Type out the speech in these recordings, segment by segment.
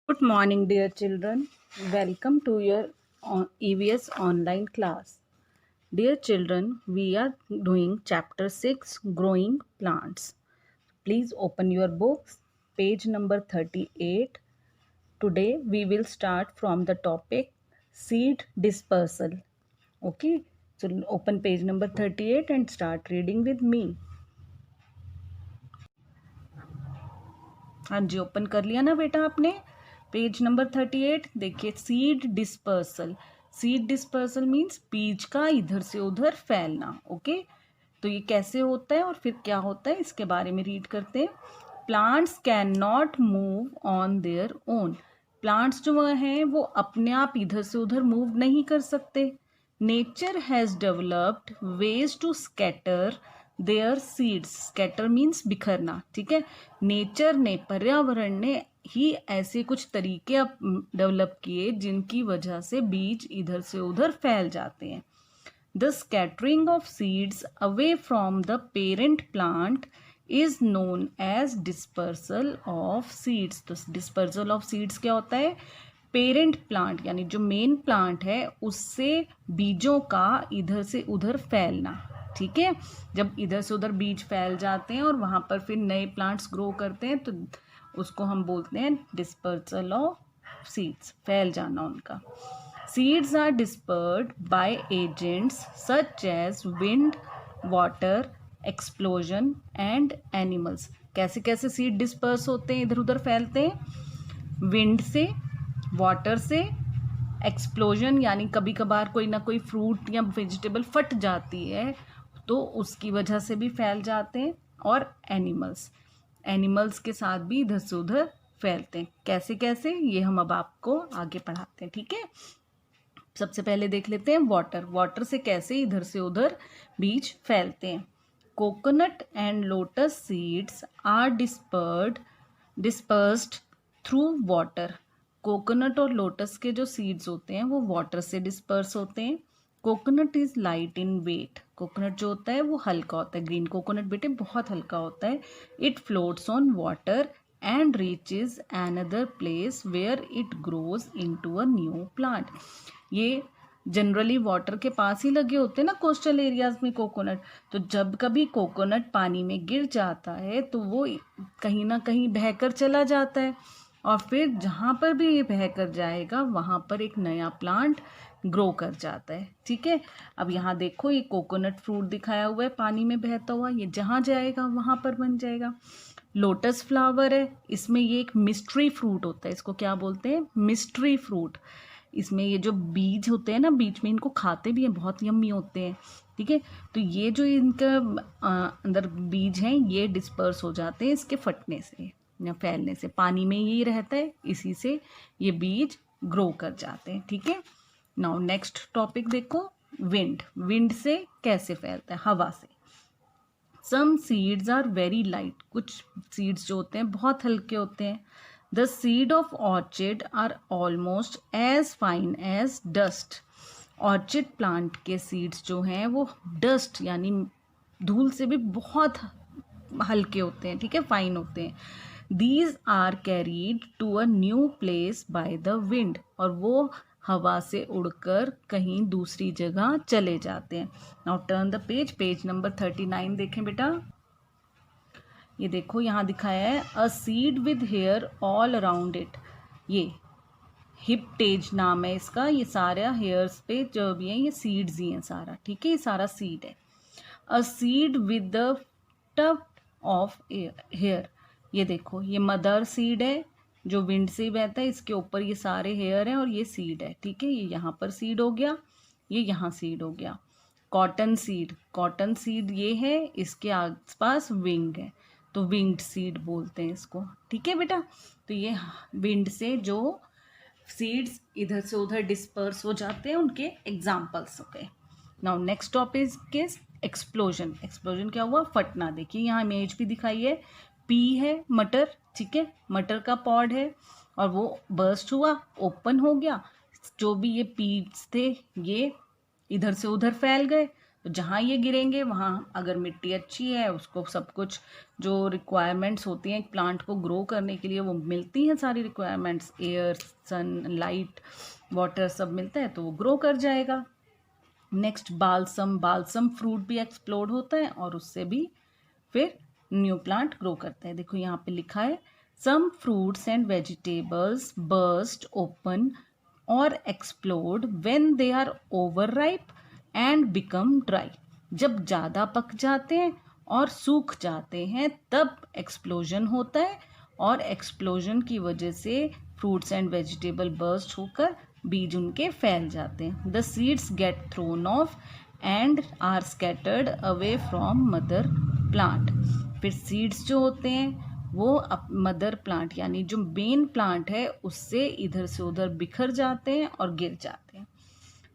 Good morning, dear children. Welcome to your EVS online class. Dear children, we are doing chapter 6 Growing Plants. Please open your books, page number 38. Today we will start from the topic seed dispersal. Okay, so open page number 38 and start reading with me. हाँ जी, open कर लिया ना बेटा आपने? Page number 38 देखिए, seed dispersal. Seed dispersal means बीज का इधर से उधर फैलना। ओके, तो ये कैसे होता है और फिर क्या होता है इसके बारे में रीड करते हैं। Plants can not move on their own. Plants जो हैं वो अपने आप इधर से उधर मूव नहीं कर सकते। Nature has developed ways to scatter their seeds. Scatter means बिखरना, ठीक है। नेचर ने, पर्यावरण ने ही ऐसे कुछ तरीके डेवलप किए जिनकी वजह से बीज इधर से उधर फैल जाते हैं। The scattering of seeds away from the parent plant is known as dispersal of seeds. तो डिस्पर्सल ऑफ सीड्स क्या होता है? पेरेंट प्लांट यानी जो मेन प्लांट है उससे बीजों का इधर से उधर फैलना, ठीक है। जब इधर से उधर बीज फैल जाते हैं और वहाँ पर फिर नए प्लांट्स ग्रो करते हैं तो उसको हम बोलते हैं डिस्पर्सल ऑफ सीड्स, फैल जाना उनका। Seeds are dispersed by agents such as wind, water, explosion and animals. कैसे कैसे सीड डिस्पर्स होते हैं, इधर उधर फैलते हैं? विंड से, वाटर से, एक्सप्लोजन यानी कभी कभार कोई ना कोई फ्रूट या वेजिटेबल फट जाती है तो उसकी वजह से भी फैल जाते हैं, और एनिमल्स के साथ भी इधर से उधर फैलते हैं। कैसे कैसे, ये हम अब आपको आगे पढ़ाते हैं, ठीक है। सबसे पहले देख लेते हैं वाटर से कैसे इधर से उधर बीज फैलते हैं। Coconut and lotus seeds are dispersed through water. Coconut और लोटस के जो सीड्स होते हैं वो वाटर से डिस्पर्स होते हैं। Coconut is light in weight. Coconut जो होता है वो हल्का होता है। ग्रीन कोकोनट बेटे बहुत हल्का होता है। It floats on water and reaches another place where it grows into a new plant. ये जनरली वाटर के पास ही लगे होते हैं ना कोस्टल एरियाज में कोकोनट। तो जब कभी कोकोनट पानी में गिर जाता है तो वो कहीं ना कहीं बहकर चला जाता है, और फिर जहाँ पर भी ये बहकर जाएगा वहाँ पर एक नया प्लांट ग्रो कर जाता है, ठीक है। अब यहाँ देखो, ये कोकोनट फ्रूट दिखाया हुआ है पानी में बहता हुआ, ये जहाँ जाएगा वहाँ पर बन जाएगा। लोटस फ्लावर है, इसमें ये एक मिस्ट्री फ्रूट होता है। इसको क्या बोलते हैं? Mystery fruit. इसमें ये जो बीज होते हैं ना, बीच में इनको खाते भी हैं, बहुत यम्मी होते हैं, ठीक है। तो ये जो इनका अंदर बीज हैं ये डिस्पर्स हो जाते हैं इसके फटने से या फैलने से। पानी में ही रहता है, इसी से ये बीज ग्रो कर जाते हैं, ठीक है। नाउ नेक्स्ट टॉपिक देखो, विंड से कैसे फैलता है? हवा से। Some seeds are very light. कुछ सीड्स जो होते हैं बहुत हल्के होते हैं। The seed of orchid are almost as fine as dust. Orchid plant के सीड्स जो हैं वो डस्ट यानी धूल से भी बहुत हल्के होते हैं, ठीक है, फाइन होते हैं। These are carried to a new place by the wind. और वो हवा से उड़कर कहीं दूसरी जगह चले जाते हैं। Now turn the page number 39 देखें बेटा। ये देखो यहाँ दिखाया है, a seed with hair all around it. ये हिप्टेज नाम है इसका। ये सारा हेयर्स पे जो भी है ये सीड्स ही हैं सारा, ठीक है, ये सारा सीड है। A seed with the tuft of hair. ये देखो, ये मदर सीड है जो विंड से ही बहता है। इसके ऊपर ये सारे हेयर हैं और ये सीड है, ठीक है। ये यहाँ पर सीड हो गया, ये यहाँ सीड हो गया। कॉटन सीड ये है, इसके आसपास विंग है तो विंग्ड सीड बोलते हैं इसको, ठीक है बेटा। तो ये विंड से जो सीड्स इधर से उधर डिस्पर्स हो जाते हैं उनके एग्जाम्पल्स हो गए। Now next topic is explosion. Explosion क्या हुआ? फटना। देखिए यहाँ इमेज भी दिखाई है, पी है मटर, ठीक है, मटर का पॉड है और वो बर्स्ट हुआ, ओपन हो गया। जो भी ये पीड्स थे ये इधर से उधर फैल गए, तो जहाँ ये गिरेंगे वहाँ अगर मिट्टी अच्छी है, उसको सब कुछ जो रिक्वायरमेंट्स होती हैं एक प्लांट को ग्रो करने के लिए वो मिलती हैं, सारी रिक्वायरमेंट्स, एयर, सन, लाइट, वाटर सब मिलता है तो वो ग्रो कर जाएगा। नेक्स्ट बालसम, बालसम फ्रूट भी एक्सप्लोड होता है और उससे भी फिर न्यू प्लांट ग्रो करता है। देखो यहाँ पे लिखा है some fruits and vegetables burst open और explode when they are over ripe and become dry. जब ज़्यादा पक जाते हैं और सूख जाते हैं तब एक्सप्लोजन होता है, और एक्सप्लोजन की वजह से फ्रूट्स एंड वेजिटेबल बर्स्ट होकर बीज उनके फैल जाते हैं। The seeds get thrown off and are scattered away from mother plant. फिर सीड्स जो होते हैं वो मदर प्लांट यानी जो मेन प्लांट है उससे इधर से उधर बिखर जाते हैं और गिर जाते हैं।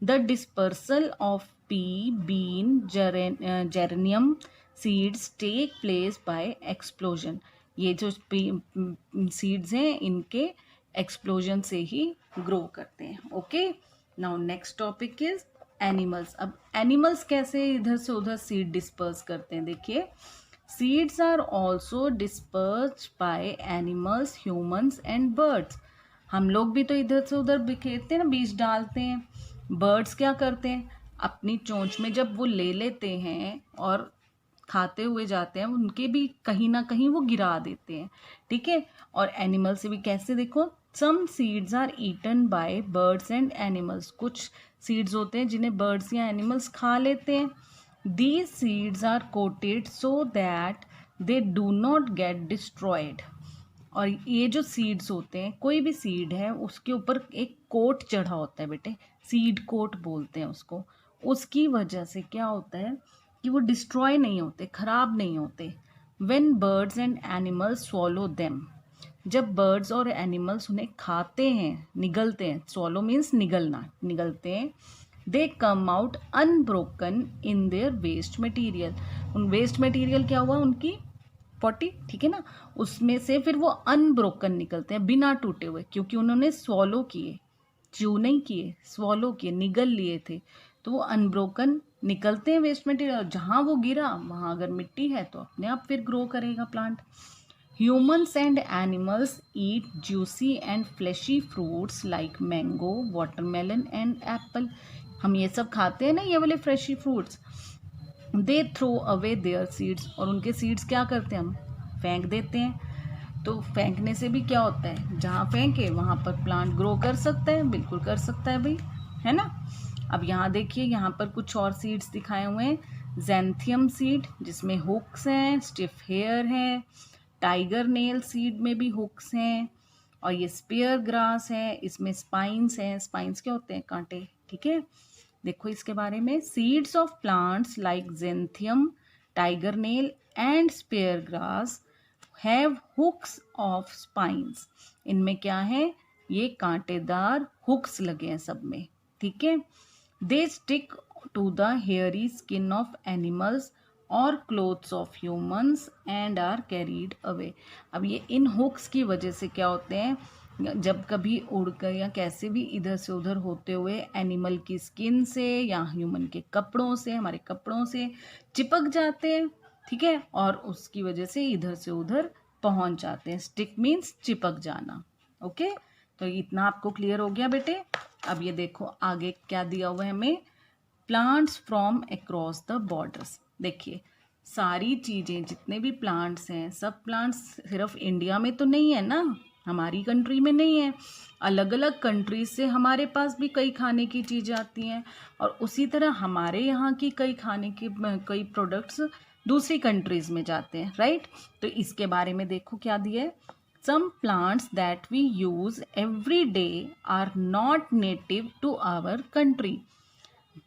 The dispersal of pea, bean, geranium seeds take place by explosion. ये जो सीड्स हैं इनके एक्सप्लोजन से ही ग्रो करते हैं। Okay, now next topic is animals. अब एनिमल्स कैसे इधर से उधर सीड डिस्पर्स करते हैं, देखिए seeds are also dispersed by animals, humans and birds. हम लोग भी तो इधर से उधर बिखेरते हैं ना, बीज डालते हैं। बर्ड्स क्या करते हैं, अपनी चोंच में जब वो ले लेते हैं और खाते हुए जाते हैं, उनके भी कहीं ना कहीं वो गिरा देते हैं, ठीक है। और एनिमल से भी कैसे, देखो some seeds are eaten by birds and animals. कुछ सीड्स होते हैं जिन्हें बर्ड्स या एनिमल्स खा लेते हैं। These seeds are coated so that they do not get destroyed. और ये जो सीड्स होते हैं, कोई भी सीड है उसके ऊपर एक कोट चढ़ा होता है बेटे, सीड कोट बोलते हैं उसको। उसकी वजह से क्या होता है कि वो डिस्ट्रॉय नहीं होते, खराब नहीं होते। When birds and animals swallow them, जब बर्ड्स और एनिमल्स उन्हें खाते हैं, निगलते हैं, स्वॉलो मीन्स निगलना, निगलते हैं, they come out unbroken in their waste material. उन वेस्ट मटेरियल क्या हुआ, उनकी पॉटी, ठीक है ना, उसमें से फिर वो अनब्रोकन निकलते हैं, बिना टूटे हुए, क्योंकि उन्होंने स्वॉलो किए, च्यू नहीं किए, स्वॉलो किए, निगल लिए थे, तो वो अनब्रोकन निकलते हैं वेस्ट मटेरियल। जहाँ वो गिरा वहाँ अगर मिट्टी है तो अपने आप फिर ग्रो करेगा plant. Humans and animals eat juicy and fleshy fruits like mango, watermelon and apple. हम ये सब खाते हैं ना, ये वाले fleshy fruits. They throw away their seeds, और उनके सीड्स क्या करते हैं, हम फेंक देते हैं। तो फेंकने से भी क्या होता है, जहाँ फेंके वहाँ पर प्लांट ग्रो कर सकता है, बिल्कुल कर सकता है भाई, है ना। अब यहाँ देखिए, यहाँ पर कुछ और सीड्स दिखाए हुए हैं। जेंथियम सीड जिसमें हुक्स हैं, स्टिफ हेयर है। टाइगर नेल सीड में भी हुक्स हैं। और ये स्पेयर ग्रास है, इसमें स्पाइंस हैं। स्पाइंस क्या होते हैं, कांटे, ठीक है। देखो इसके बारे में, seeds of plants like xanthium, tiger nail and spear grass have hooks of spines. इनमें क्या है, ये कांटेदार हुक्स लगे हैं सब में, ठीक है। They stick to the hairy skin of animals और clothes of humans and are carried away. अब ये इन हुक्स की वजह से क्या होते हैं, जब कभी उड़कर या कैसे भी इधर से उधर होते हुए एनिमल की स्किन से या ह्यूमन के कपड़ों से, हमारे कपड़ों से चिपक जाते हैं, ठीक है, और उसकी वजह से इधर से उधर पहुंच जाते हैं। स्टिक मीन्स चिपक जाना। ओके, तो इतना आपको क्लियर हो गया बेटे। अब ये देखो आगे क्या दिया हुआ है हमें, plants from across the borders. देखिए सारी चीज़ें, जितने भी प्लांट्स हैं, सब प्लांट्स सिर्फ इंडिया में तो नहीं है ना, हमारी कंट्री में नहीं है, अलग अलग कंट्रीज से हमारे पास भी कई खाने की चीज़ें आती हैं, और उसी तरह हमारे यहाँ की कई खाने के कई प्रोडक्ट्स दूसरी कंट्रीज में जाते हैं, राइट। तो इसके बारे में देखो क्या दिया है, some plants that we use every day are not native to our country.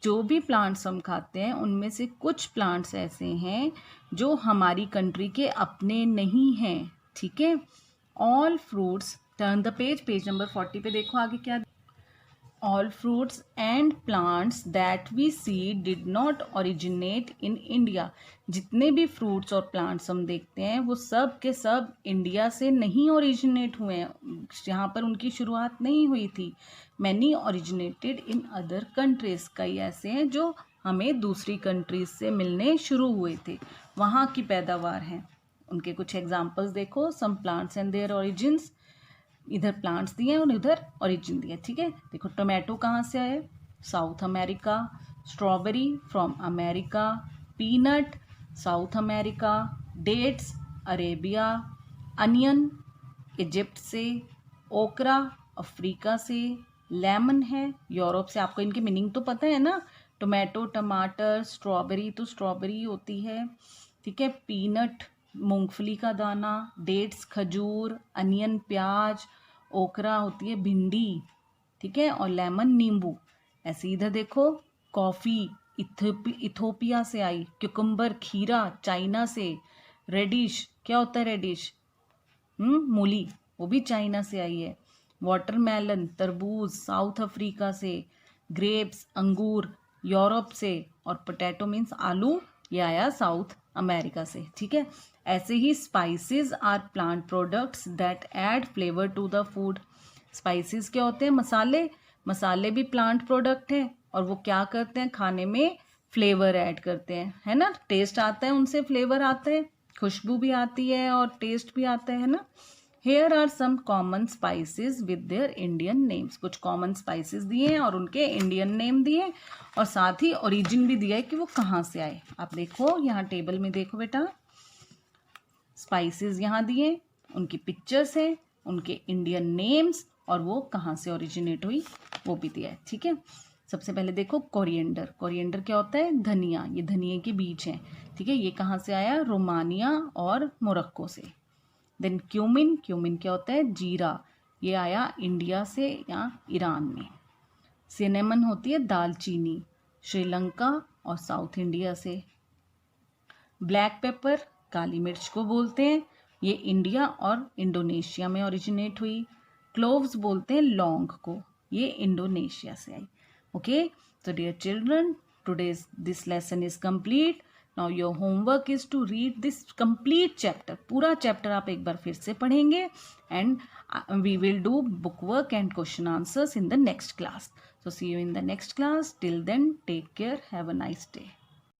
जो भी प्लांट्स हम खाते हैं उनमें से कुछ प्लांट्स ऐसे हैं जो हमारी कंट्री के अपने नहीं हैं, ठीक है। All fruits, turn the page, page number 40 पे देखो आगे क्या, all fruits and plants that we see did not originate in India. जितने भी फ्रूट्स और प्लांट्स हम देखते हैं वो सब के सब इंडिया से नहीं ओरिजिनेट हुए हैं, यहाँ पर उनकी शुरुआत नहीं हुई थी। Many originated in other countries, कई ऐसे हैं जो हमें दूसरी कंट्रीज से मिलने शुरू हुए थे, वहाँ की पैदावार हैं। उनके कुछ एग्जाम्पल्स देखो, some plants and their origins, इधर प्लांट्स दिए हैं और इधर ओरिजिन दिए, ठीक है। देखो टोमेटो कहाँ से आए, South America, strawberry from America, peanut South America, dates Arabia, onion Egypt से, ओकरा अफ्रीका से, लेमन है यूरोप से। आपको इनके मीनिंग तो पता है ना, टोमेटो टमाटर, स्ट्रॉबेरी तो स्ट्रॉबेरी होती है, ठीक है। पीनट मूंगफली का दाना, डेट्स खजूर, अनियन प्याज, ओकरा होती है भिंडी, ठीक है, और लेमन नींबू। ऐसे इधर देखो, कॉफ़ी इथोपिया से आई, क्यूकम्बर खीरा चाइना से, रेडिश क्या होता है रेडिश, मूली, वो भी चाइना से आई है। वाटरमेलन तरबूज साउथ अफ्रीका से, ग्रेप्स अंगूर यूरोप से, और पोटैटो मीन्स आलू, ये आया साउथ अमेरिका से, ठीक है। ऐसे ही spices are plant products that add flavour to the food. Spices क्या होते हैं, मसाले, मसाले भी प्लांट प्रोडक्ट हैं, और वो क्या करते हैं, खाने में फ्लेवर ऐड करते हैं, है ना। टेस्ट आता है उनसे, फ्लेवर आता है, खुशबू भी आती है और टेस्ट भी आता है ना। Here are some common spices with their Indian names. कुछ कॉमन स्पाइसेस दिए हैं और उनके इंडियन नेम दिए, और साथ ही ओरिजिन भी दिया है कि वो कहाँ से आए। आप देखो यहाँ टेबल में देखो बेटा, स्पाइसेस यहाँ दिए, उनकी पिक्चर्स हैं, उनके इंडियन नेम्स, और वो कहाँ से ओरिजिनेट हुई वो भी दिया है, ठीक है। सबसे पहले देखो कोरिएंडर, कोरिएंडर क्या होता है, धनिया, ये धनिए के बीज हैं, ठीक है। ये कहाँ से आया, रोमानिया और मोरक्को से। देन क्यूमिन, क्यूमिन क्या होता है, जीरा, ये आया इंडिया से या ईरान में। सिनेमन होती है दालचीनी, श्रीलंका और साउथ इंडिया से। ब्लैक पेपर काली मिर्च को बोलते हैं, ये इंडिया और इंडोनेशिया में ओरिजिनेट हुई। क्लोव्स बोलते हैं लौंग को, ये इंडोनेशिया से आई। Okay, so dear children, today's this lesson is complete. Now your homework is to read this complete chapter. पूरा चैप्टर आप एक बार फिर से पढ़ेंगे, and we will do book work and question answers in the next class. So see you in the next class. Till then, take care. Have a nice day.